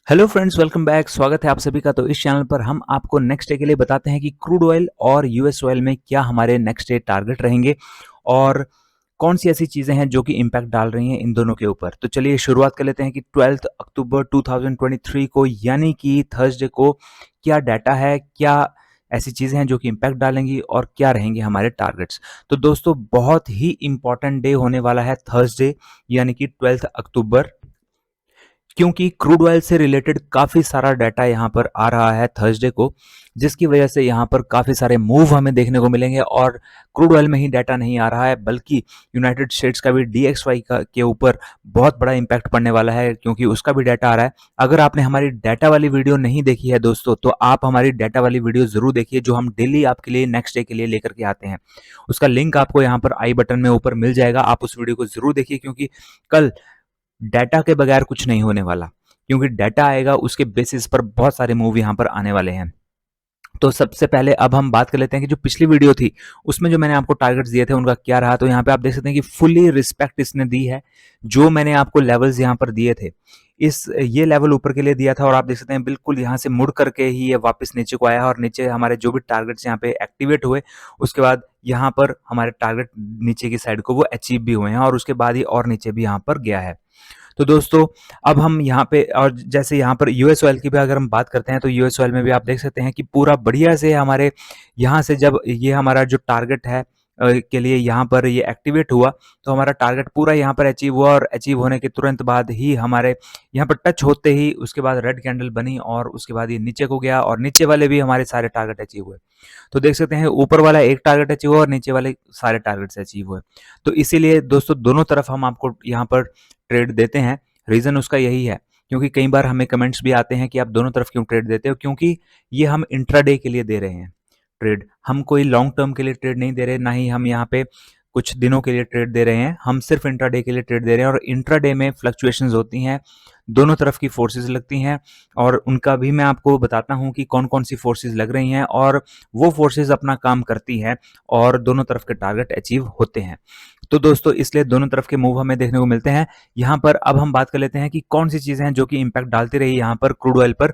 Hello friends, welcome back. स्वागत है आप सभी का। तो इस चैनल पर हम आपको नेक्स्ट डे के लिए बताते हैं कि क्रूड ऑयल और यूएस ऑयल में क्या हमारे नेक्स्ट डे टारगेट रहेंगे और कौन सी ऐसी चीज़ें हैं जो कि इम्पैक्ट डाल रही हैं इन दोनों के ऊपर। तो चलिए शुरुआत कर लेते हैं कि 12 अक्टूबर 2023 को यानी कि थर्सडे को क्या डाटा है, क्या ऐसी चीज़ें हैं जो कि इम्पैक्ट डालेंगी और क्या रहेंगे हमारे टारगेट्स। तो दोस्तों, बहुत ही इंपॉर्टेंट डे होने वाला है थर्सडे यानी कि 12 अक्टूबर, क्योंकि क्रूड ऑयल से रिलेटेड काफ़ी सारा डाटा यहाँ पर आ रहा है थर्सडे को, जिसकी वजह से यहाँ पर काफ़ी सारे मूव हमें देखने को मिलेंगे। और क्रूड ऑयल में ही डाटा नहीं आ रहा है, बल्कि यूनाइटेड स्टेट्स का भी DXY का के ऊपर बहुत बड़ा इम्पैक्ट पड़ने वाला है, क्योंकि उसका भी डाटा आ रहा है। अगर आपने हमारी डाटा वाली वीडियो नहीं देखी है दोस्तों, तो आप हमारी डाटा वाली वीडियो ज़रूर देखिए, जो हम डेली आपके लिए नेक्स्ट डे के लिए लेकर के आते हैं। उसका लिंक आपको यहाँ पर आई बटन में ऊपर मिल जाएगा। आप उस वीडियो को ज़रूर देखिए, क्योंकि कल डाटा के बगैर कुछ नहीं होने वाला, क्योंकि डाटा आएगा उसके बेसिस पर बहुत सारे मूव यहाँ पर आने वाले हैं। तो सबसे पहले अब हम बात कर लेते हैं कि जो पिछली वीडियो थी उसमें जो मैंने आपको टारगेट्स दिए थे उनका क्या रहा। तो यहाँ पे आप देख सकते हैं कि फुली रिस्पेक्ट इसने दी है। जो मैंने आपको लेवल्स यहाँ पर दिए थे, इस ये लेवल ऊपर के लिए दिया था, और आप देख सकते हैं बिल्कुल यहाँ से मुड़ करके ही ये वापस नीचे को आया है, और नीचे हमारे जो भी टारगेट्स यहाँ पे एक्टिवेट हुए, उसके बाद यहाँ पर हमारे टारगेट नीचे की साइड को वो अचीव भी हुए हैं, और उसके बाद ही और नीचे भी यहाँ पर गया है। तो दोस्तों, अब हम यहाँ पे, और जैसे यहाँ पर यूएस ऑयल की भी अगर हम बात करते हैं, तो यूएस ऑयल में भी आप देख सकते हैं कि पूरा बढ़िया से हमारे यहाँ से जब ये हमारा जो टारगेट है के लिए यहाँ पर ये एक्टिवेट हुआ, तो हमारा टारगेट पूरा यहाँ पर अचीव हुआ, और अचीव होने के तुरंत बाद ही हमारे यहाँ पर टच होते ही उसके बाद रेड कैंडल बनी, और उसके बाद ये नीचे को गया, और नीचे वाले भी हमारे सारे टारगेट अचीव हुए। तो देख सकते हैं ऊपर वाला एक टारगेट अचीव हुआ और नीचे वाले सारे टारगेट अचीव हुए। तो इसीलिए दोस्तों, दोनों तरफ हम आपको यहाँ पर ट्रेड देते हैं। रीज़न उसका यही है, क्योंकि कई बार हमें कमेंट्स भी आते हैं कि आप दोनों तरफ क्यों ट्रेड देते हो। क्योंकि ये हम इंट्राडे के लिए दे रहे हैं ट्रेड, हम कोई लॉन्ग टर्म के लिए ट्रेड नहीं दे रहे, ना ही हम यहाँ पे कुछ दिनों के लिए ट्रेड दे रहे हैं। हम सिर्फ इंट्राडे के लिए ट्रेड दे रहे हैं, और इंट्राडे में फ्लक्चुएशंस होती हैं, दोनों तरफ की फोर्सेस लगती हैं, और उनका भी मैं आपको बताता हूँ कि कौन कौन सी फोर्सेस लग रही हैं, और वो फोर्सेस अपना काम करती हैं, और दोनों तरफ के टारगेट अचीव होते हैं। तो दोस्तों, इसलिए दोनों तरफ के मूव हमें देखने को मिलते हैं। यहाँ पर अब हम बात कर लेते हैं कि कौन सी चीज़ें हैं जो कि इम्पैक्ट डालती रही यहाँ पर क्रूड ऑयल पर।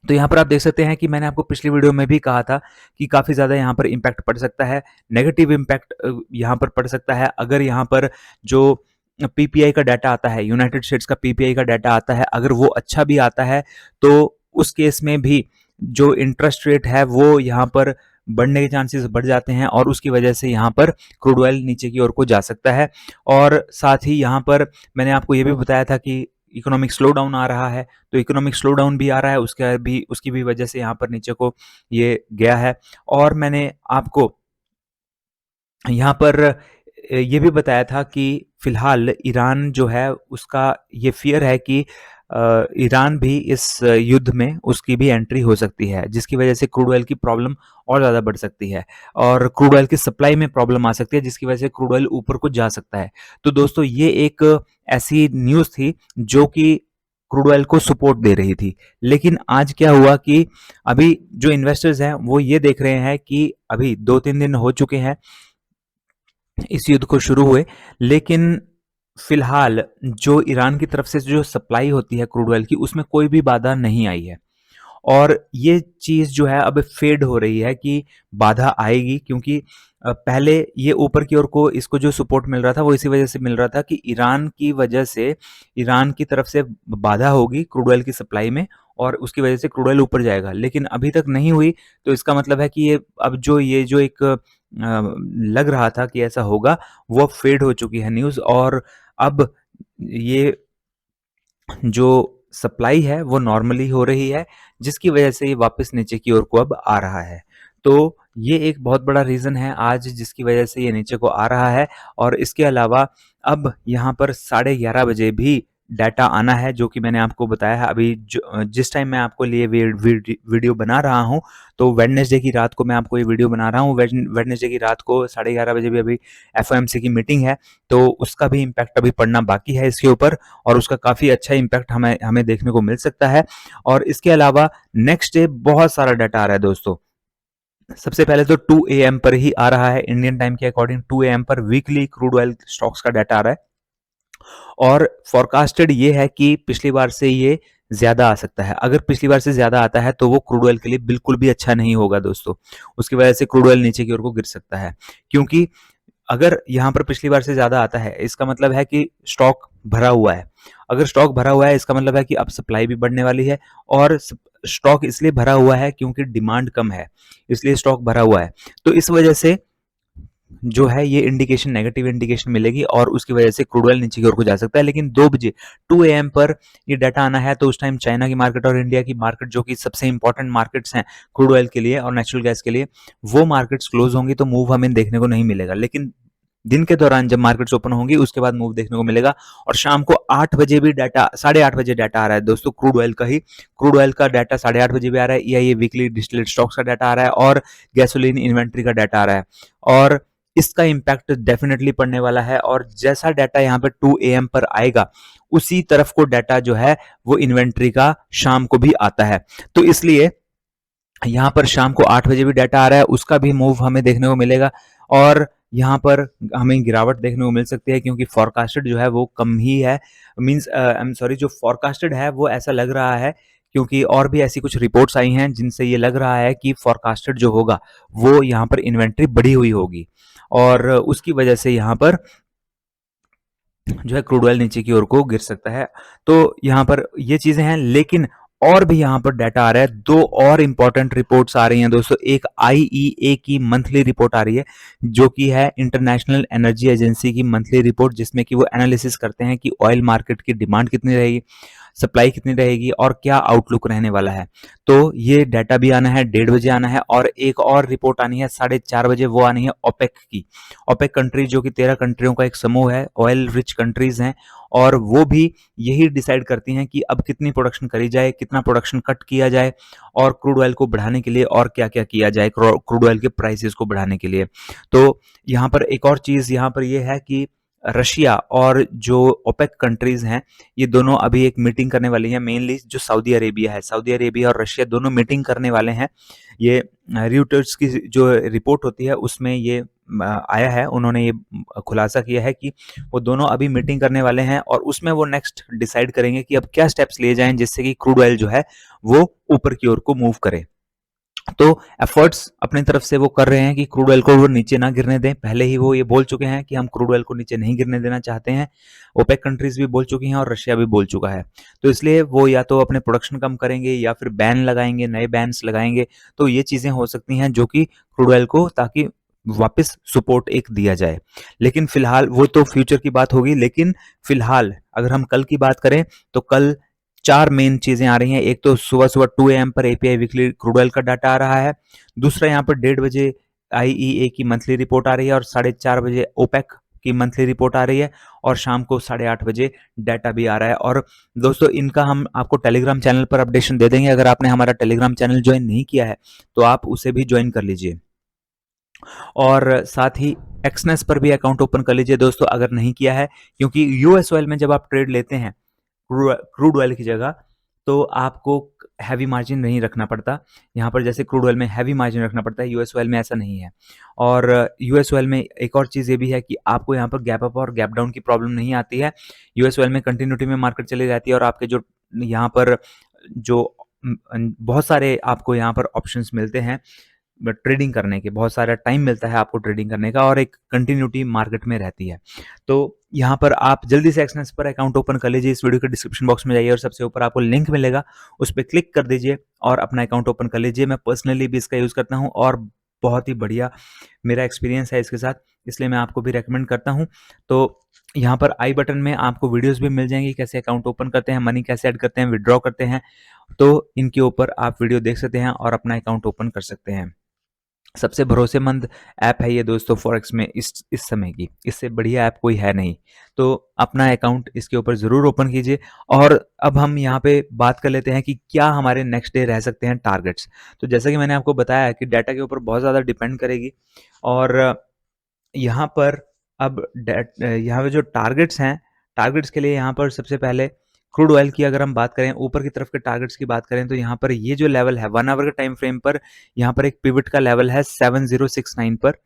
तो यहाँ पर आप देख सकते हैं कि मैंने आपको पिछली वीडियो में भी कहा था कि काफ़ी ज़्यादा यहाँ पर इम्पैक्ट पड़ सकता है, नेगेटिव इम्पैक्ट यहाँ पर पड़ सकता है। अगर यहाँ पर जो पीपीआई का डाटा आता है, यूनाइटेड स्टेट्स का पीपीआई का डाटा आता है, अगर वो अच्छा भी आता है, तो उस केस में भी जो इंटरेस्ट रेट है वो यहाँ पर बढ़ने के चांसेस बढ़ जाते हैं, और उसकी वजह से यहाँ पर क्रूड ऑयल नीचे की ओर को जा सकता है। और साथ ही यहाँ पर मैंने आपको ये भी बताया था कि इकोनॉमिक स्लो डाउन आ रहा है, तो इकोनॉमिक स्लो डाउन भी आ रहा है, उसकी भी वजह से यहाँ पर नीचे को ये गया है। और मैंने आपको यहाँ पर ये भी बताया था कि फिलहाल ईरान जो है उसका ये फियर है कि ईरान भी इस युद्ध में उसकी भी एंट्री हो सकती है, जिसकी वजह से क्रूड ऑयल की प्रॉब्लम और ज़्यादा बढ़ सकती है, और क्रूड ऑयल की सप्लाई में प्रॉब्लम आ सकती है, जिसकी वजह से क्रूड ऑयल ऊपर को जा सकता है। तो दोस्तों, ये एक ऐसी न्यूज़ थी जो कि क्रूड ऑयल को सपोर्ट दे रही थी। लेकिन आज क्या हुआ कि अभी जो इन्वेस्टर्स हैं वो ये देख रहे हैं कि अभी 2-3 दिन हो चुके हैं इस युद्ध को शुरू हुए, लेकिन फिलहाल जो ईरान की तरफ से जो सप्लाई होती है क्रूड ऑयल की, उसमें कोई भी बाधा नहीं आई है। और ये चीज़ जो है अब फेड हो रही है कि बाधा आएगी, क्योंकि पहले ये ऊपर की ओर को इसको जो सपोर्ट मिल रहा था वो इसी वजह से मिल रहा था कि ईरान की वजह से, ईरान की तरफ से बाधा होगी क्रूड ऑयल की सप्लाई में, और उसकी वजह से क्रूड ऑयल ऊपर जाएगा। लेकिन अभी तक नहीं हुई, तो इसका मतलब है कि ये अब जो एक लग रहा था कि ऐसा होगा, वो फेड हो चुकी है न्यूज़, और अब ये जो सप्लाई है वो नॉर्मली हो रही है, जिसकी वजह से ये वापस नीचे की ओर को अब आ रहा है। तो ये एक बहुत बड़ा रीज़न है आज, जिसकी वजह से ये नीचे को आ रहा है। और इसके अलावा अब यहाँ पर 11:30 बजे भी डाटा आना है, जो कि मैंने आपको बताया है अभी। जिस टाइम मैं आपको लिए वीडियो बना रहा हूँ, तो वेडनेसडे की रात को मैं आपको ये वीडियो बना रहा हूँ। वेडनेसडे की रात को 11:30 बजे भी अभी एफओएमसी की मीटिंग है, तो उसका भी इम्पैक्ट अभी पड़ना बाकी है इसके ऊपर, और उसका काफ़ी अच्छा इम्पैक्ट हमें हमें देखने को मिल सकता है। और इसके अलावा नेक्स्ट डे बहुत सारा डाटा आ रहा है दोस्तों। सबसे पहले तो 2 AM पर ही आ रहा है, इंडियन टाइम के अकॉर्डिंग 2 AM पर वीकली क्रूड ऑयल स्टॉक्स का डाटा आ रहा है, और फोरकास्टेड ये है कि पिछली बार से ये ज़्यादा आ सकता है। अगर पिछली बार से ज़्यादा आता है तो वो क्रूड ऑयल के लिए बिल्कुल भी अच्छा नहीं होगा दोस्तों। उसकी वजह से क्रूड ऑयल नीचे की ओर को गिर सकता है। क्योंकि अगर यहाँ पर पिछली बार से ज़्यादा आता है, इसका मतलब है कि स्टॉक भरा हुआ है। अगर स्टॉक भरा हुआ है, इसका मतलब है कि अब सप्लाई भी बढ़ने वाली है, और स्टॉक इसलिए भरा हुआ है क्योंकि डिमांड कम है, इसलिए स्टॉक भरा हुआ है। तो इस वजह से जो है ये इंडिकेशन, नेगेटिव इंडिकेशन मिलेगी, और उसकी वजह से क्रूड ऑयल नीचे की ओर को जा सकता है। लेकिन 2 बजे 2 एएम पर ये डाटा आना है, तो उस टाइम चाइना की मार्केट और इंडिया की मार्केट, जो कि सबसे इंपॉर्टेंट मार्केट्स हैं क्रूड ऑयल के लिए और नेचुरल गैस के लिए, वो मार्केट्स क्लोज होंगी, तो मूव हमें देखने को नहीं मिलेगा। लेकिन दिन के दौरान जब मार्केट्स ओपन होंगी, उसके बाद मूव देखने को मिलेगा। और शाम को 8 बजे भी डाटा, 8:30 बजे डाटा आ रहा है दोस्तों क्रूड ऑयल का ही। क्रूड ऑयल का डाटा 8:30 बजे भी आ रहा है, या ये वीकली डिस्टिलेट स्टॉक्स का डाटा आ रहा है, और गैसोलीन इन्वेंट्री का डाटा आ रहा है। और इसका इम्पैक्ट डेफिनेटली पड़ने वाला है, और जैसा डाटा यहाँ पे 2 एएम पर आएगा, उसी तरफ को डाटा जो है वो इन्वेंट्री का शाम को भी आता है। तो इसलिए यहाँ पर शाम को 8 बजे भी डाटा आ रहा है, उसका भी मूव हमें देखने को मिलेगा। और यहाँ पर हमें गिरावट देखने को मिल सकती है, क्योंकि फोरकास्टेड जो है वो कम ही है। मींस आई एम सॉरी, जो फोरकास्टेड है वो ऐसा लग रहा है, क्योंकि और भी ऐसी कुछ रिपोर्ट्स आई हैं जिनसे ये लग रहा है कि फोरकास्टेड जो होगा वो यहाँ पर इन्वेंट्री बढ़ी हुई होगी, और उसकी वजह से यहाँ पर जो है क्रूड ऑयल नीचे की ओर को गिर सकता है। तो यहाँ पर ये चीजें हैं, लेकिन और भी यहाँ पर डाटा आ रहा है। 2 और इंपॉर्टेंट रिपोर्ट्स आ रही हैं दोस्तों। एक आईईए की मंथली रिपोर्ट आ रही है, जो कि है इंटरनेशनल एनर्जी एजेंसी की मंथली रिपोर्ट, जिसमें कि वो एनालिसिस करते हैं कि ऑयल मार्केट की डिमांड कितनी रहेगी, सप्लाई कितनी रहेगी, और क्या आउटलुक रहने वाला है। तो ये डाटा भी आना है, 1:30 बजे आना है। और एक और रिपोर्ट आनी है 4:30 बजे, वो आनी है ओपेक की। ओपेक कंट्रीज, जो कि 13 कंट्रियों का एक समूह है, ऑयल रिच कंट्रीज हैं, और वो भी यही डिसाइड करती हैं कि अब कितनी प्रोडक्शन करी जाए, कितना प्रोडक्शन कट किया जाए, और क्रूड ऑयल को बढ़ाने के लिए और क्या क्या किया जाए क्रूड ऑयल के प्राइसेस को बढ़ाने के लिए। तो यहाँ पर एक और चीज यहाँ पर ये है कि रशिया और जो ओपेक कंट्रीज हैं, ये दोनों अभी एक मीटिंग करने वाली हैं। मेनली जो सऊदी अरेबिया है, सऊदी अरेबिया और रशिया दोनों मीटिंग करने वाले हैं। ये रॉयटर्स की जो रिपोर्ट होती है उसमें ये आया है, उन्होंने ये खुलासा किया है कि वो दोनों अभी मीटिंग करने वाले हैं, और उसमें वो नेक्स्ट डिसाइड करेंगे कि अब क्या स्टेप्स लिए जाएं जिससे कि क्रूड ऑयल जो है वो ऊपर की ओर को मूव करे। तो एफर्ट्स अपनी तरफ से वो कर रहे हैं कि क्रूड ऑयल को वो नीचे ना गिरने दें। पहले ही वो ये बोल चुके हैं कि हम क्रूड ऑयल को नीचे नहीं गिरने देना चाहते हैं। ओपेक कंट्रीज भी बोल चुकी हैं और रशिया भी बोल चुका है। तो इसलिए वो या तो अपने प्रोडक्शन कम करेंगे, या फिर बैन लगाएंगे, नए बैन्स लगाएंगे। तो ये चीजें हो सकती हैं जो कि क्रूड ऑयल को, ताकि वापस सपोर्ट एक दिया जाए। लेकिन फिलहाल वो तो फ्यूचर की बात होगी। लेकिन फिलहाल अगर हम कल की बात करें, तो कल 4 मेन चीजें आ रही हैं। एक तो सुबह सुबह 2 एएम पर एपीआई वीकली क्रूड ऑयल का डाटा आ रहा है। दूसरा यहाँ पर 1:30 बजे आईईए की मंथली रिपोर्ट आ रही है, और 4:30 बजे ओपेक की मंथली रिपोर्ट आ रही है, और शाम को 8:30 बजे डाटा भी आ रहा है। और दोस्तों, इनका हम आपको टेलीग्राम चैनल पर अपडेशन दे देंगे। अगर आपने हमारा टेलीग्राम चैनल ज्वाइन नहीं किया है, तो आप उसे भी ज्वाइन कर लीजिए। और साथ ही एक्सनेस पर भी अकाउंट ओपन कर लीजिए दोस्तों, अगर नहीं किया है। क्योंकि यूएस ऑयल में जब आप ट्रेड लेते हैं क्रूड ऑयल की जगह, तो आपको हैवी मार्जिन नहीं रखना पड़ता। यहाँ पर जैसे क्रूड ऑयल में हैवी मार्जिन रखना पड़ता है, यूएस ऑयल में ऐसा नहीं है। और यूएस ऑयल में एक और चीज़ ये भी है कि आपको यहाँ पर गैप अप और गैप डाउन की प्रॉब्लम नहीं आती है। यूएस ऑयल में कंटिन्यूटी में मार्केट चली जाती है, और आपके जो यहाँ पर जो बहुत सारे आपको यहाँ पर ऑप्शंस मिलते हैं ट्रेडिंग करने के, बहुत सारा टाइम मिलता है आपको ट्रेडिंग करने का, और एक कंटिन्यूटी मार्केट में रहती है। तो यहाँ पर आप जल्दी से एक्सनेस पर अकाउंट ओपन कर लीजिए। इस वीडियो के डिस्क्रिप्शन बॉक्स में जाइए, और सबसे ऊपर आपको लिंक मिलेगा, उस पर क्लिक कर दीजिए और अपना अकाउंट ओपन कर लीजिए। मैं पर्सनली भी इसका यूज़ करता हूँ, और बहुत ही बढ़िया मेरा एक्सपीरियंस है इसके साथ, इसलिए मैं आपको भी रेकमेंड करता हूँ। तो यहाँ पर आई बटन में आपको वीडियोस भी मिल जाएंगी, कैसे अकाउंट ओपन करते हैं, मनी कैसे ऐड करते हैं, विड्रॉ करते हैं। तो इनके ऊपर आप वीडियो देख सकते हैं और अपना अकाउंट ओपन कर सकते हैं। सबसे भरोसेमंद ऐप है ये दोस्तों फॉरेक्स में इस समय की, इससे बढ़िया ऐप कोई है नहीं। तो अपना अकाउंट इसके ऊपर ज़रूर ओपन कीजिए। और अब हम यहाँ पे बात कर लेते हैं कि क्या हमारे नेक्स्ट डे रह सकते हैं टारगेट्स। तो जैसा कि मैंने आपको बताया कि डाटा के ऊपर बहुत ज़्यादा डिपेंड करेगी, और यहाँ पर अब यहाँ पे जो टारगेट्स हैं, टारगेट्स के लिए यहाँ पर सबसे पहले क्रूड ऑयल की अगर हम बात करें, ऊपर की तरफ के टारगेट्स की बात करें, तो यहाँ पर ये जो लेवल है 1 आवर के टाइम फ्रेम पर, यहाँ पर एक पिवट का लेवल है 7069 पर।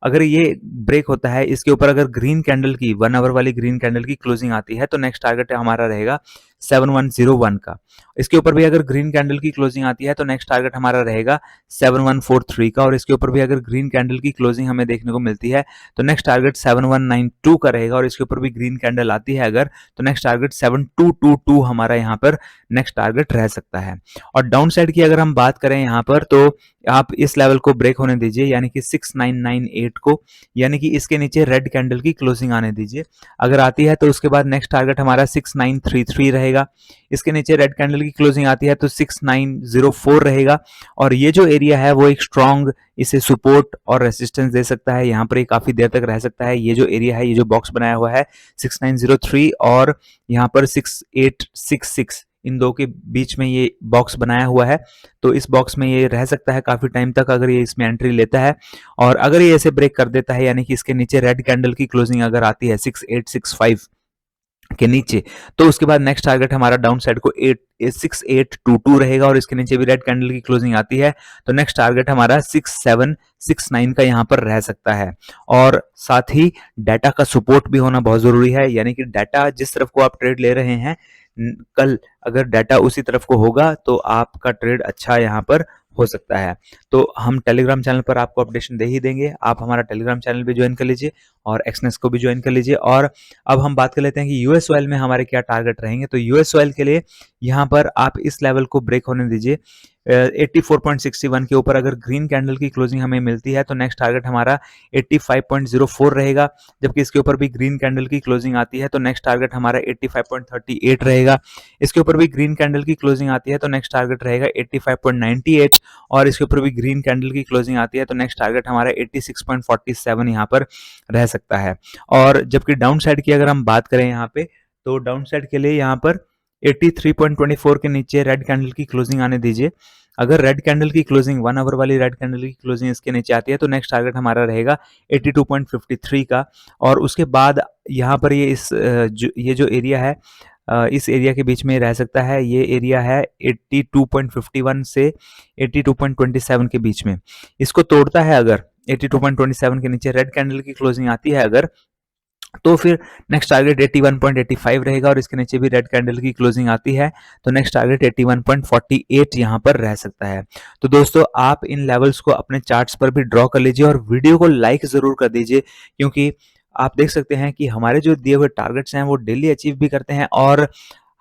अगर ये ब्रेक होता है, इसके ऊपर अगर ग्रीन कैंडल की 1 आवर वाली ग्रीन कैंडल की क्लोजिंग आती है तो नेक्स्ट टारगेट हमारा रहेगा 7101 का। इसके ऊपर भी अगर ग्रीन कैंडल की क्लोजिंग आती है तो नेक्स्ट टारगेट हमारा रहेगा 7143 का, और इसके ऊपर भी अगर ग्रीन कैंडल की क्लोजिंग हमें देखने को मिलती है तो नेक्स्ट टारगेट 7192 का रहेगा, और इसके ऊपर भी ग्रीन कैंडल आती है अगर तो नेक्स्ट टारगेट 7222 हमारा यहाँ पर नेक्स्ट टारगेट रह सकता है। और डाउन साइड की अगर हम बात करें यहाँ पर तो आप इस लेवल को ब्रेक होने दीजिए, यानी कि 6998 को, यानी कि इसके नीचे रेड कैंडल की क्लोजिंग आने दीजिए। अगर आती है तो उसके बाद नेक्स्ट टारगेट हमारा 6933 रहेगा। इसके नीचे रेड कैंडल की क्लोजिंग आती है तो 6904 रहेगा, और ये जो एरिया है वो एक स्ट्रॉन्ग इसे सपोर्ट और रेसिस्टेंस दे सकता है। यहाँ पर ये काफी देर तक रह सकता है। ये जो एरिया है, ये जो बॉक्स बनाया हुआ है 6903 और यहाँ पर 6866, इन दो के बीच में ये बॉक्स बनाया हुआ है, तो इस बॉक्स में ये रह सकता है काफी टाइम तक अगर ये इसमें एंट्री लेता है। और अगर ये ऐसे ब्रेक कर देता है, यानी कि इसके नीचे रेड कैंडल की क्लोजिंग अगर आती है 6865 के नीचे, तो उसके बाद नेक्स्ट टारगेट हमारा डाउन साइड को 6822 रहेगा, और इसके नीचे भी रेड कैंडल की क्लोजिंग आती है तो नेक्स्ट टारगेट हमारा 6769 का यहाँ पर रह सकता है। और साथ ही डाटा का सपोर्ट भी होना बहुत जरूरी है, यानी कि डाटा जिस तरफ को आप ट्रेड ले रहे हैं, कल अगर डाटा उसी तरफ को होगा तो आपका ट्रेड अच्छा यहाँ पर हो सकता है। तो हम टेलीग्राम चैनल पर आपको अपडेशन दे ही देंगे, आप हमारा टेलीग्राम चैनल भी ज्वाइन कर लीजिए और एक्सनेस को भी ज्वाइन कर लीजिए। और अब हम बात कर लेते हैं कि यूएस ऑयल में हमारे क्या टारगेट रहेंगे। तो यूएस ऑयल के लिए यहाँ पर आप इस लेवल को ब्रेक होने दीजिए। 84.61 के ऊपर अगर ग्रीन कैंडल की क्लोजिंग हमें मिलती है तो नेक्स्ट टारगेट हमारा 85.04 रहेगा, जबकि इसके ऊपर भी ग्रीन कैंडल की क्लोजिंग आती है तो नेक्स्ट टारगेट हमारा 85.38 रहेगा। इसके ऊपर भी ग्रीन कैंडल की क्लोजिंग आती है तो नेक्स्ट टारगेट रहेगा 85.98, और इसके ऊपर भी ग्रीन कैंडल की क्लोजिंग आती है तो नेक्स्ट टारगेट हमारा 86.47 यहाँ पर रह सकता है। और जबकि डाउन साइड की अगर हम बात करें यहाँ पे, तो डाउन साइड के लिए यहाँ पर 83.24 के नीचे रेड कैंडल की क्लोजिंग आने दीजिए। अगर रेड कैंडल की क्लोजिंग 1 आवर वाली रेड कैंडल की क्लोजिंग इसके नीचे आती है तो नेक्स्ट टारगेट हमारा रहेगा 82.53 का, और उसके बाद यहाँ पर ये जो एरिया है, इस एरिया के बीच में रह सकता है। ये एरिया है 82.51 से 82.27 के बीच में। इसको तोड़ता है अगर 82.27 के नीचे रेड कैंडल की क्लोजिंग आती है अगर, तो फिर नेक्स्ट टारगेट 81.85 रहेगा, और इसके नीचे भी रेड कैंडल की क्लोजिंग आती है तो नेक्स्ट टारगेट 81.48 यहाँ पर रह सकता है। तो दोस्तों आप इन लेवल्स को अपने चार्ट्स पर भी ड्रॉ कर लीजिए और वीडियो को लाइक जरूर कर दीजिए, क्योंकि आप देख सकते हैं कि हमारे जो दिए हुए टारगेट्स हैं वो डेली अचीव भी करते हैं, और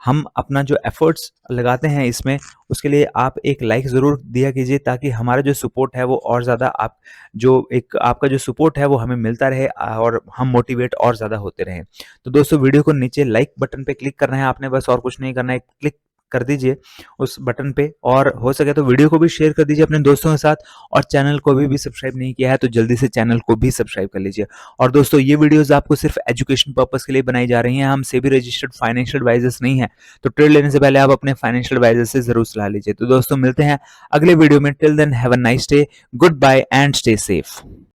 हम अपना जो एफर्ट्स लगाते हैं इसमें, उसके लिए आप एक लाइक ज़रूर दिया कीजिए, ताकि हमारा जो सपोर्ट है वो और ज़्यादा आपका जो सपोर्ट है वो हमें मिलता रहे और हम मोटिवेट और ज़्यादा होते रहें। तो दोस्तों वीडियो को नीचे लाइक बटन पे क्लिक करना है आपने, बस और कुछ नहीं करना है, क्लिक कर दीजिए उस बटन पे, और हो सके तो वीडियो को भी शेयर कर दीजिए अपने दोस्तों के साथ, और चैनल को भी सब्सक्राइब नहीं किया है तो जल्दी से चैनल को भी सब्सक्राइब कर लीजिए। और दोस्तों ये वीडियोस आपको सिर्फ एजुकेशन पर्पस के लिए बनाई जा रही हैं, हम सेबी रजिस्टर्ड फाइनेंशियल एडवाइजर्स नहीं है, तो ट्रेड लेने से पहले आप अपने फाइनेंशियल एडवाइजर से जरूर सलाह लीजिए। तो दोस्तों मिलते हैं अगले वीडियो में, till then have a nice day, good bye and stay safe.